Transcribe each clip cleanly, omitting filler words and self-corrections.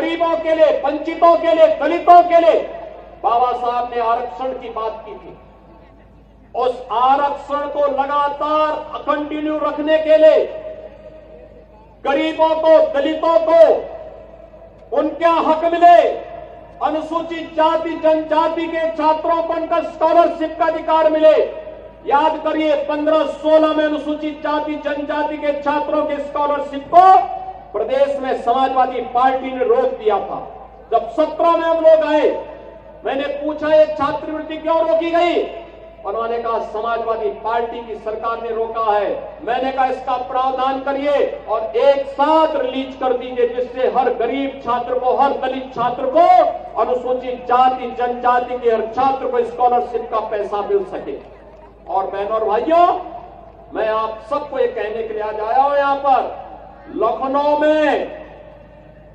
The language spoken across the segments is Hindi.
गरीबों के लिए, वंचितों के लिए, दलितों के लिए बाबा साहब ने आरक्षण की बात की थी। उस आरक्षण को लगातार कंटिन्यू रखने के लिए गरीबों को, दलितों को उनका हक मिले, अनुसूचित जाति जनजाति के छात्रों को उनका स्कॉलरशिप का अधिकार मिले। याद करिए 15-16 में अनुसूचित जाति जनजाति के छात्रों के स्कॉलरशिप को प्रदेश में समाजवादी पार्टी ने रोक दिया था। जब 17 में हम लोग आए, मैंने पूछा ये छात्रवृत्ति क्यों रोकी गई? उन्होंने कहा समाजवादी पार्टी की सरकार ने रोका है। मैंने कहा इसका प्रावधान करिए और एक साथ रिलीज कर दीजिए, जिससे हर गरीब छात्र को, हर दलित छात्र को, अनुसूचित जाति जनजाति के हर छात्र को स्कॉलरशिप का पैसा मिल सके। और बहनों और भाइयों, मैं आप सबको ये कहने के लिए आज आया हूं यहां पर, लखनऊ में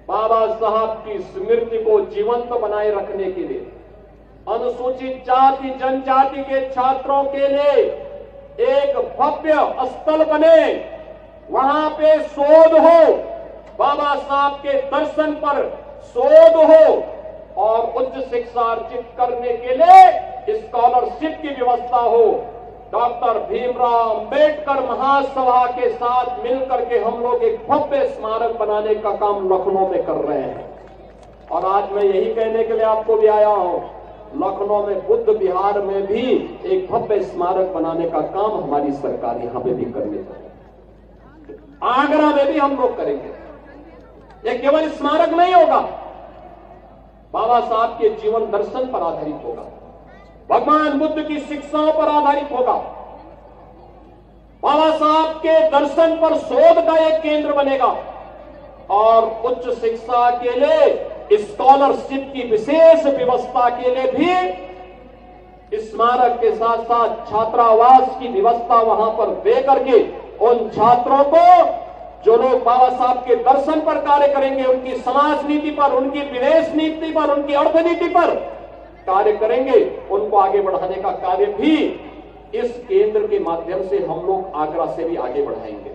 बाबा साहब की स्मृति को जीवंत बनाए रखने के लिए, अनुसूचित जाति जनजाति के छात्रों के लिए एक भव्य स्थल बने, वहां पे शोध हो, बाबा साहब के दर्शन पर शोध हो और उच्च शिक्षा अर्जित करने के लिए स्कॉलरशिप की व्यवस्था हो। डॉक्टर भीमराव अंबेडकर महासभा के साथ मिलकर के हम लोग एक भव्य स्मारक बनाने का काम लखनऊ में कर रहे हैं। और आज मैं यही कहने के लिए आपको भी आया हूं, लखनऊ में बुद्ध विहार में भी एक भव्य स्मारक बनाने का काम हमारी सरकार यहां पे भी करने वाली है। आगरा में भी हम लोग करेंगे। ये केवल स्मारक नहीं होगा, बाबा साहब के जीवन दर्शन पर आधारित होगा, भगवान बुद्ध की शिक्षाओं पर आधारित होगा, बाबा साहब के दर्शन पर शोध का एक केंद्र बनेगा और उच्च शिक्षा के लिए स्कॉलरशिप की विशेष व्यवस्था के लिए भी स्मारक के साथ साथ छात्रावास की व्यवस्था वहां पर दे करके उन छात्रों को, जो लोग बाबा साहब के दर्शन पर कार्य करेंगे, उनकी समाज नीति पर, उनकी विदेश नीति पर, उनकी अर्थनीति पर कार्य करेंगे, उनको आगे बढ़ाने का कार्य भी इस केंद्र के माध्यम से हम लोग आगरा से भी आगे बढ़ाएंगे।